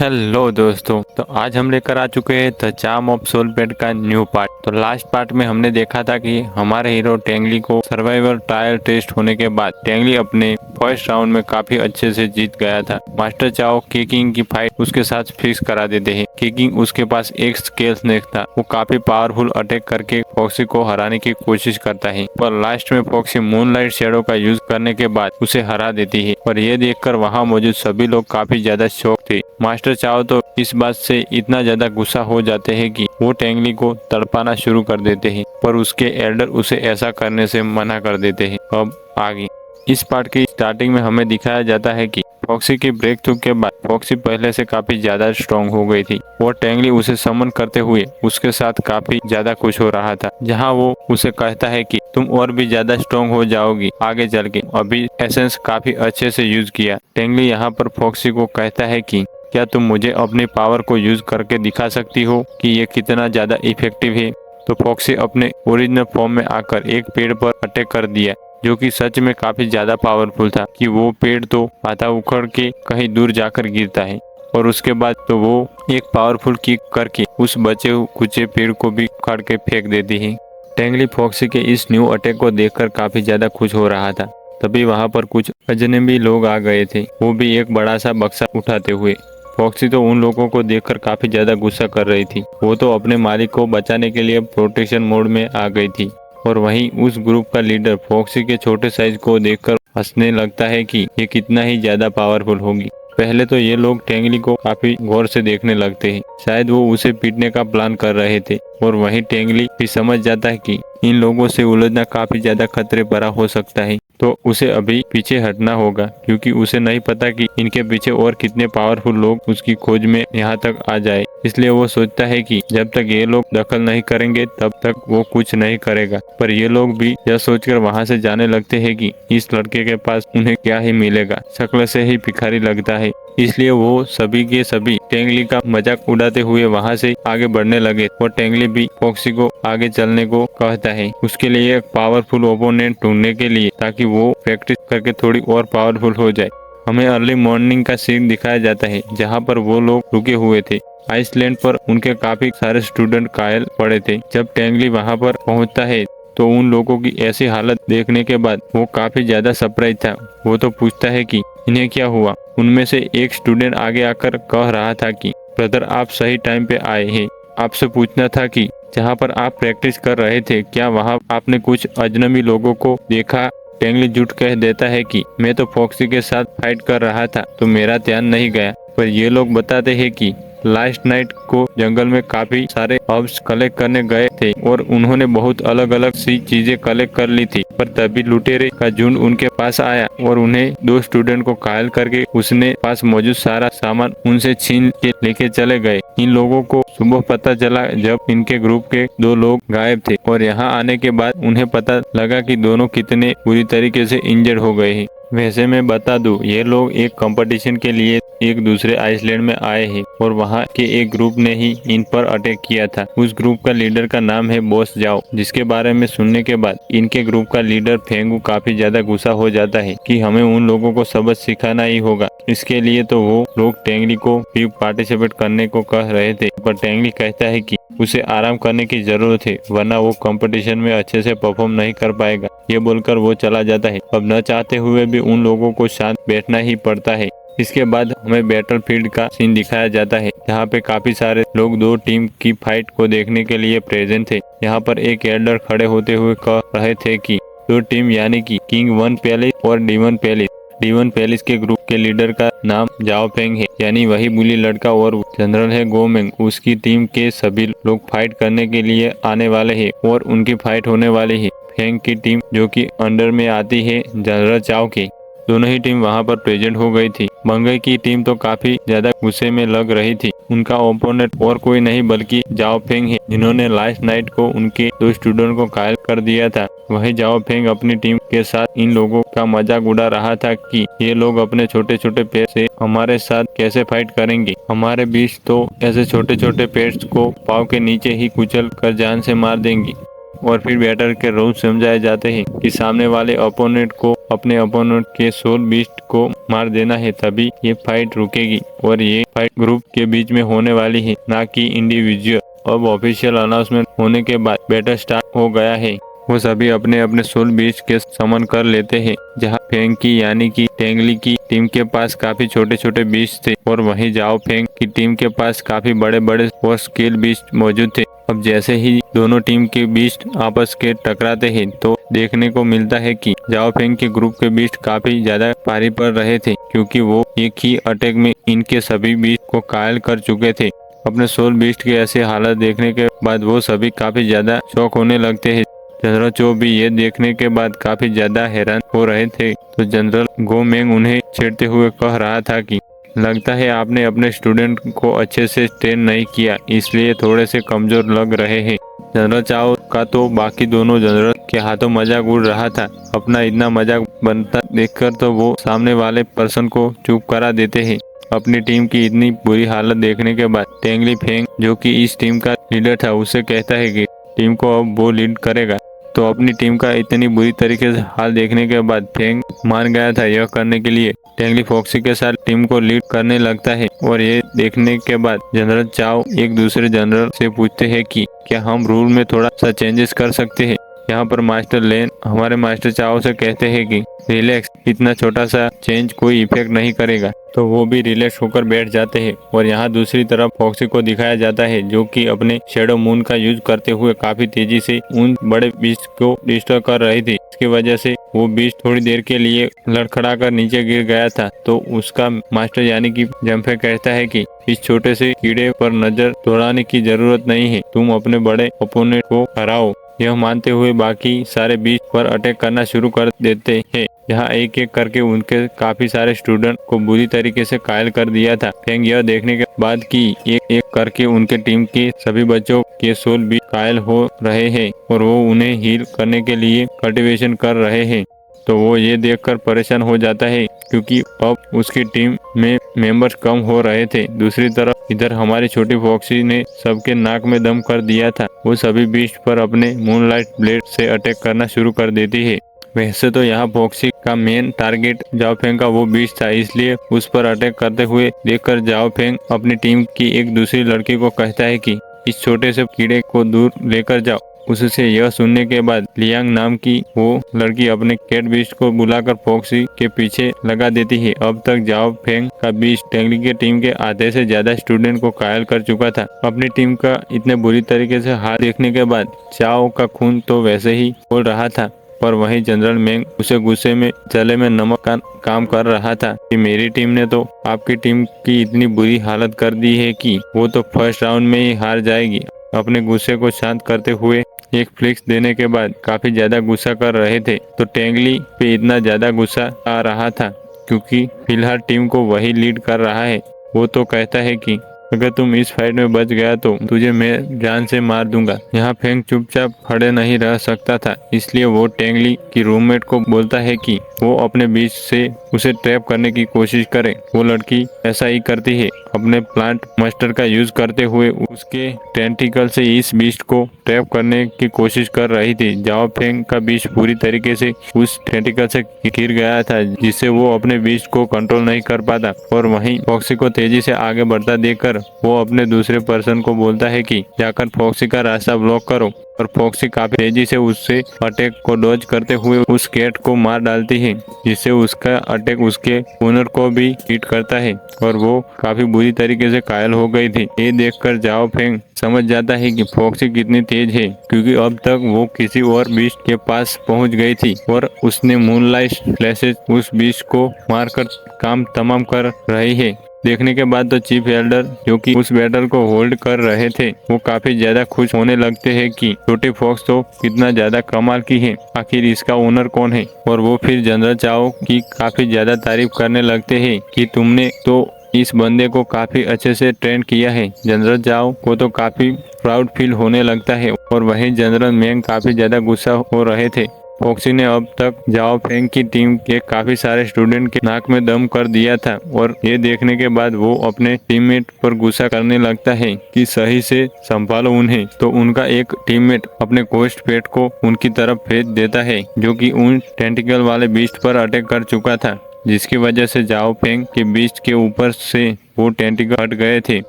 Hello दोस्तों, तो आज हम लेकर आ चुके हैं द चार्म ऑफ सोलपेट का न्यू पार्ट। तो लास्ट पार्ट में हमने देखा था कि हमारे हीरो टेंगली को सर्वाइवल ट्रायल टेस्ट होने के बाद टेंगली अपने फर्स्ट राउंड में काफी अच्छे से जीत गया था। मास्टर चाओ केकिंग की फाइट उसके साथ फिक्स करा देते हैं। केकिंग उसके पास एक स्केल स्नेक था, वो काफी पावरफुल अटैक करके फॉक्सी को हराने की कोशिश करता है, पर लास्ट में फॉक्सी मूनलाइट शैडो का यूज करने के बाद उसे हरा देती है। और ये देखकर वहाँ मौजूद सभी लोग काफी ज्यादा शॉक थे। मास्टर चाओ तो इस बात से इतना ज्यादा गुस्सा हो जाते हैं कि वो टेंगली को तड़पाना शुरू कर देते हैं, पर उसके एल्डर उसे ऐसा करने से मना कर देते हैं। अब आगे इस पार्ट की स्टार्टिंग में हमें दिखाया जाता है कि फॉक्सी के ब्रेक थ्रू के बाद फॉक्सी पहले से काफी ज्यादा स्ट्रॉन्ग हो गई थी और टेंगली उसे समन करते हुए उसके साथ काफी ज्यादा खुश हो रहा था, जहां वो उसे कहता है कि तुम और भी ज्यादा स्ट्रॉन्ग हो जाओगी आगे चल के, अभी एसेंस काफी अच्छे से यूज किया। टेंगली यहाँ पर फॉक्सी को कहता है कि क्या तुम मुझे अपनी पावर को यूज करके दिखा सकती हो कि ये कितना ज्यादा इफेक्टिव है। तो फॉक्सी अपने ओरिजिनल फॉर्म में आकर एक पेड़ पर अटैक कर दिया, जो कि सच में काफी ज्यादा पावरफुल था कि वो पेड़ तो आधा उखड़ के कहीं दूर जाकर गिरता है और उसके बाद तो वो एक पावरफुल किक करके उस बचे कुचे पेड़ को भी उखाड़ के फेंक देती है। टेंगली फॉक्सी के इस न्यू अटैक को देखकर काफी ज्यादा खुश हो रहा था। तभी वहाँ पर कुछ अजनबी लोग आ गए थे, वो भी एक बड़ा सा बक्सा उठाते हुए। फॉक्सी तो उन लोगों को देखकर काफी ज्यादा गुस्सा कर रही थी, वो तो अपने मालिक को बचाने के लिए प्रोटेक्शन मोड में आ गई थी। और वहीं उस ग्रुप का लीडर फॉक्सी के छोटे साइज को देखकर हंसने लगता है कि ये कितना ही ज्यादा पावरफुल होगी। पहले तो ये लोग टेंगली को काफी गौर से देखने लगते हैं, शायद वो उसे पीटने का प्लान कर रहे थे। और वहीं टेंगली भी समझ जाता है कि इन लोगों से उलझना काफी ज्यादा खतरे भरा हो सकता है, तो उसे अभी पीछे हटना होगा, क्योंकि उसे नहीं पता कि इनके पीछे और कितने पावरफुल लोग उसकी खोज में यहाँ तक आ जाए। इसलिए वो सोचता है कि जब तक ये लोग दखल नहीं करेंगे तब तक वो कुछ नहीं करेगा। पर ये लोग भी यह सोचकर वहाँ से जाने लगते हैं कि इस लड़के के पास उन्हें क्या ही मिलेगा, शक्ल से ही भिखारी लगता है। इसलिए वो सभी के सभी टेंगली का मजाक उड़ाते हुए वहाँ से आगे बढ़ने लगे और टेंगली भी फॉक्सी को आगे चलने को कहता है, उसके लिए एक पावरफुल ओपोनेंट ढूंढने के लिए, ताकि वो प्रैक्टिस करके थोड़ी और पावरफुल हो जाए। हमें अर्ली मॉर्निंग का सीन दिखाया जाता है, जहाँ पर वो लोग रुके हुए थे। आइसलैंड पर उनके काफी सारे स्टूडेंट घायल पड़े थे। जब टेंगली वहाँ पर पहुँचता है तो उन लोगों की ऐसी हालत देखने के बाद वो काफी ज्यादा सरप्राइज था। वो तो पूछता है कि इन्हें क्या हुआ। उनमें से एक स्टूडेंट आगे आकर कह रहा था कि ब्रदर, आप सही टाइम पे आए हैं, आपसे पूछना था कि जहाँ पर आप प्रैक्टिस कर रहे थे क्या वहाँ आपने कुछ अजनबी लोगों को देखा। टेंगली झूठ कह देता है कि मैं तो फॉक्सी के साथ फाइट कर रहा था तो मेरा ध्यान नहीं गया। पर ये लोग बताते हैं कि लास्ट नाइट को जंगल में काफी सारे हर्ब्स कलेक्ट करने गए थे और उन्होंने बहुत अलग अलग सी चीजें कलेक्ट कर ली थी, पर तभी लुटेरे का झुंड उनके पास आया और उन्हें दो स्टूडेंट को घायल करके उसने पास मौजूद सारा सामान उनसे छीन के लेके चले गए। इन लोगों को सुबह पता चला जब इनके ग्रुप के दो लोग गायब थे, और यहाँ आने के बाद उन्हें पता लगा कि दोनों कितने बुरी तरीके से इंजर्ड हो गए हैं। वैसे मैं बता दूं, ये लोग एक कंपटीशन के लिए एक दूसरे आइसलैंड में आए हैं और वहाँ के एक ग्रुप ने ही इन पर अटैक किया था। उस ग्रुप का लीडर का नाम है बॉस जाओ, जिसके बारे में सुनने के बाद इनके ग्रुप का लीडर फेंगू काफी ज्यादा गुस्सा हो जाता है कि हमें उन लोगों को सबक सिखाना ही होगा। इसके लिए तो वो लोग टेंगली को भी पार्टिसिपेट करने को कह रहे थे, पर टेंगली कहता है कि उसे आराम करने की जरूरत है, वरना वो कंपटीशन में अच्छे से परफॉर्म नहीं कर पाएगा। ये बोलकर वो चला जाता है। अब न चाहते हुए भी उन लोगों को शांत बैठना ही पड़ता है। इसके बाद हमें बैटलफील्ड का सीन दिखाया जाता है, जहाँ पे काफी सारे लोग दो टीम की फाइट को देखने के लिए प्रेजेंट थे। यहाँ पर एक एल्डर खड़े होते हुए कह रहे थे कि दो टीम यानी कि किंग वन पैलेस और डीवन पैलेस। डीवन पैलेस के ग्रुप के लीडर का नाम जाओ फेंग है, यानी वही बुली लड़का, और जनरल है गोमेंग। उसकी टीम के सभी लोग फाइट करने के लिए आने वाले हैं और उनकी फाइट होने वाली है। फेंग की टीम जो कि अंडर में आती है जनरल चाओ की, दोनों ही टीम वहां पर प्रेजेंट हो गई थी। बंगई की टीम तो काफी ज्यादा गुस्से में लग रही थी। उनका ओपोनेंट और कोई नहीं बल्कि जाओ फेंग है, जिन्होंने लास्ट नाइट को उनके दो स्टूडेंट को घायल कर दिया था। वही जाओ फेंग अपनी टीम के साथ इन लोगों का मजाक उड़ा रहा था कि ये लोग अपने छोटे छोटे पैर से हमारे साथ कैसे फाइट करेंगे। हमारे बीच तो ऐसे छोटे छोटे पैर को पाँव के नीचे ही कुचल कर जान से मार देंगी। और फिर बैटर के रूल्स समझाए जाते हैं कि सामने वाले ओपोनेंट को अपने अपोनेंट के सोल बीस्ट को मार देना है, तभी ये फाइट रुकेगी और ये फाइट ग्रुप के बीच में होने वाली है, ना कि इंडिविजुअल। अब ऑफिशियल अनाउंसमेंट होने के बाद बैटल स्टार्ट हो गया है। वो सभी अपने अपने सोल बीस्ट के समन कर लेते हैं। जहाँ फेंग की यानी कि टेंगली की टीम के पास काफी छोटे छोटे बीस्ट थे और वहीं जाओ फेंग की टीम के पास काफी बड़े बड़े और स्केल बीस्ट मौजूद थे। अब जैसे ही दोनों टीम के बीस्ट आपस के टकराते हैं तो देखने को मिलता है कि जाओ फेंग के ग्रुप के बीस्ट काफी ज्यादा भारी पड़ रहे थे, क्योंकि वो एक ही अटैक में इनके सभी बीस्ट को घायल कर चुके थे। अपने सोल बीस्ट के ऐसे हालत देखने के बाद वो सभी काफी ज्यादा शॉक होने लगते हैं। जनरल चो भी ये देखने के बाद काफी ज्यादा हैरान हो रहे थे। तो जनरल गो मेंग उन्हें छेड़ते हुए कह रहा था कि लगता है आपने अपने स्टूडेंट को अच्छे से ट्रेन नहीं किया, इसलिए थोड़े से कमजोर लग रहे हैं। जनरल चाओ का तो बाकी दोनों जनरल के हाथों मजाक उड़ रहा था। अपना इतना मजाक बनता देखकर तो वो सामने वाले पर्सन को चुप करा देते हैं। अपनी टीम की इतनी बुरी हालत देखने के बाद टेंगली फेंग, जो कि इस टीम का लीडर था, उसे कहता है कि टीम को अब वो लीड करेगा। तो अपनी टीम का इतनी बुरी तरीके से हाल देखने के बाद फेंग मान गया था यह करने के लिए टेंगली फॉक्सी के साथ टीम को लीड करने लगता है। और ये देखने के बाद जनरल चाओ एक दूसरे जनरल से पूछते हैं कि क्या हम रूल में थोड़ा सा चेंजेस कर सकते हैं। यहाँ पर मास्टर लेन हमारे मास्टर चाओ से कहते हैं कि रिलैक्स, इतना छोटा सा चेंज कोई इफेक्ट नहीं करेगा। तो वो भी रिलैक्स होकर बैठ जाते हैं। और यहाँ दूसरी तरफ फॉक्सी को दिखाया जाता है, जो कि अपने शेडो मून का यूज करते हुए काफी तेजी से उन बड़े बीस्ट को डिस्ट्रॉय कर रही थी। इसकी वजह से वो बीस्ट थोड़ी देर के लिए लड़खड़ा कर नीचे गिर गया था। तो उसका मास्टर यानी कि जम्फे कहता है कि इस छोटे से कीड़े पर नजर दौड़ाने की जरूरत नहीं है, तुम अपने बड़े ओपोनेंट को हराओ। यह मानते हुए बाकी सारे बीस्ट पर अटैक करना शुरू कर देते हैं। यहाँ एक एक करके उनके काफी सारे स्टूडेंट को बुरी तरीके से घायल कर दिया था। फेंग यह देखने के बाद कि एक एक करके उनके टीम के सभी बच्चों के सोल भी घायल हो रहे हैं और वो उन्हें हील करने के लिए कल्टीवेशन कर रहे हैं, तो वो ये देखकर परेशान हो जाता है, क्योंकि अब उसकी टीम में मेंबर्स कम हो रहे थे। दूसरी तरफ इधर हमारी छोटी फॉक्सी ने सबके नाक में दम कर दिया था। वो सभी बीस्ट पर अपने मूनलाइट ब्लेड से अटैक करना शुरू कर देती है। वैसे तो यहाँ फॉक्सी का मेन टारगेट जाओ फेंग का वो बीस्ट था, इसलिए उस पर अटैक करते हुए देखकर जाओ फेंग अपनी टीम की एक दूसरी लड़की को कहता है कि इस छोटे से कीड़े को दूर लेकर जाओ। उससे यह सुनने के बाद लियांग नाम की वो लड़की अपने कैट बीस्ट को बुलाकर फॉक्सी के पीछे लगा देती है। अब तक जाओ फेंग का बीस्ट टेंगली के टीम के आधे से ज्यादा स्टूडेंट को घायल कर चुका था। अपनी टीम का इतने बुरी तरीके से हार देखने के बाद चाओ का खून तो वैसे ही बोल रहा था, पर वहीं जनरल मेंग उसे गुस्से में जले में नमक का काम कर रहा था कि मेरी टीम ने तो आपकी टीम की इतनी बुरी हालत कर दी है कि वो तो फर्स्ट राउंड में ही हार जाएगी। अपने गुस्से को शांत करते हुए एक फ्लिक्स देने के बाद काफी ज्यादा गुस्सा कर रहे थे। तो टेंगली पे इतना ज्यादा गुस्सा आ रहा था क्योंकि फिलहाल टीम को वही लीड कर रहा है। वो तो कहता है कि अगर तुम इस फाइट में बच गया तो तुझे मैं जान से मार दूंगा। यहाँ फेंग चुपचाप खड़े नहीं रह सकता था, इसलिए वो टेंगली की रूममेट को बोलता है कि वो अपने बीच से उसे ट्रैप करने की कोशिश करे। वो लड़की ऐसा ही करती है, अपने प्लांट मास्टर का यूज करते हुए उसके टेंटिकल से इस बीस्ट को ट्रैप करने की कोशिश कर रही थी। जाओ फेंग का बीस्ट पूरी तरीके से उस टेंटिकल से गिर गया था, जिससे वो अपने बीस्ट को कंट्रोल नहीं कर पाता। और वहीं फॉक्सी को तेजी से आगे बढ़ता देखकर वो अपने दूसरे पर्सन को बोलता है कि जाकर फॉक्सी का रास्ता ब्लॉक करो। और फॉक्सी काफी तेजी से उससे अटैक को डॉज करते हुए उस कैट को मार डालती है, जिससे उसका अटैक उसके ओनर को भी हिट करता है और वो काफी बुरी तरीके से घायल हो गई थी। ये देखकर जाओ फेंग समझ जाता है कि फॉक्सी कितनी तेज है, क्योंकि अब तक वो किसी और बीस्ट के पास पहुंच गई थी और उसने मूनलाइट फ्लैशेस उस बीस्ट को मारकर काम तमाम कर रही है। देखने के बाद तो चीफ एल्डर, जो कि उस बैटल को होल्ड कर रहे थे, वो काफी ज्यादा खुश होने लगते हैं कि छोटी फॉक्स तो कितना ज्यादा कमाल की है, आखिर इसका ओनर कौन है। और वो फिर जनरल चाओ की काफी ज्यादा तारीफ करने लगते हैं कि तुमने तो इस बंदे को काफी अच्छे से ट्रेन किया है। जनरल चाओ को तो काफी प्राउड फील होने लगता है। और वहीं जनरल मेंग काफी ज्यादा गुस्सा हो रहे थे, फॉक्सी ने अब तक जाओ फेंग की टीम के काफी सारे स्टूडेंट के नाक में दम कर दिया था और ये देखने के बाद वो अपने टीममेट पर गुस्सा करने लगता है कि सही से संभालो उन्हें। तो उनका एक टीममेट अपने कोस्ट पेट को उनकी तरफ भेज देता है जो कि उन टेंटिकल वाले बीस्ट पर अटैक कर चुका था, जिसकी वजह से जाओ फेंग के बीस्ट के ऊपर से वो टेंटिकल हट गए थे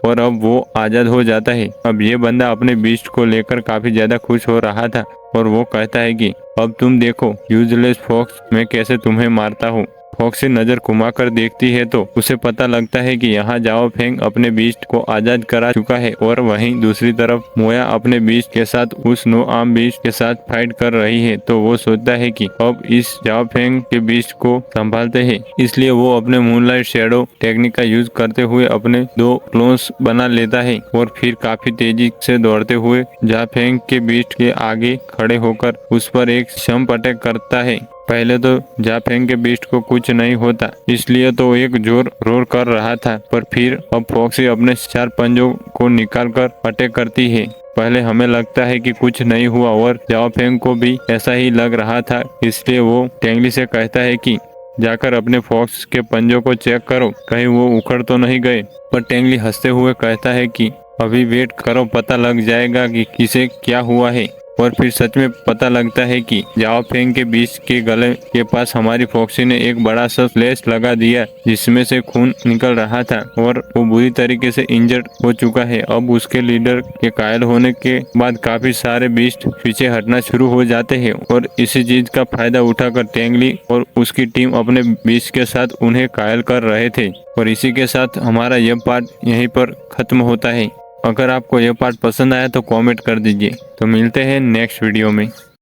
और अब वो आजाद हो जाता है। अब ये बंदा अपने बीस्ट को लेकर काफी ज्यादा खुश हो रहा था और वो कहता है कि अब तुम देखो यूजलेस फॉक्स, मैं कैसे तुम्हें मारता हूँ। फॉक्सी नजर घुमाकर देखती है तो उसे पता लगता है कि यहाँ जाओ फेंग अपने बीस्ट को आजाद करा चुका है और वहीं दूसरी तरफ मोया अपने बीस्ट के साथ उस नो आर्म बीस्ट के साथ फाइट कर रही है। तो वो सोचता है कि अब इस जाओ फेंग के बीस्ट को संभालते हैं, इसलिए वो अपने मूनलाइट शैडो टेक्निक का यूज करते हुए अपने 2 क्लोन्स बना लेता है और फिर काफी तेजी से दौड़ते हुए जाओ फेंग के बीस्ट के आगे खड़े होकर उस पर एक शंप अटैक करता है। पहले तो जाफेंग के बीस्ट को कुछ नहीं होता, इसलिए तो एक जोर रोर कर रहा था, पर फिर अब फॉक्सी अपने 4 पंजों को निकालकर अटैक करती है। पहले हमें लगता है कि कुछ नहीं हुआ और जाओफेंग को भी ऐसा ही लग रहा था, इसलिए वो टेंगली से कहता है कि जाकर अपने फॉक्स के पंजों को चेक करो, कहीं वो उखड़ तो नहीं गए। पर टेंगली हंसते हुए कहता है कि अभी वेट करो, पता लग जाएगा कि किसे क्या हुआ है। और फिर सच में पता लगता है कि जाओ फेंग के बीच के गले के पास हमारी फॉक्सी ने एक बड़ा सा स्लैश लगा दिया जिसमें से खून निकल रहा था और वो बुरी तरीके से इंजर्ड हो चुका है। अब उसके लीडर के घायल होने के बाद काफी सारे बीस्ट पीछे हटना शुरू हो जाते हैं और इसी चीज का फायदा उठाकर टेंगली और उसकी टीम अपने बीस्ट के साथ उन्हें घायल कर रहे थे। और इसी के साथ हमारा यह पार्ट यहीं पर खत्म होता है। अगर आपको यह पार्ट पसंद आया तो कमेंट कर दीजिए। तो मिलते हैं नेक्स्ट वीडियो में।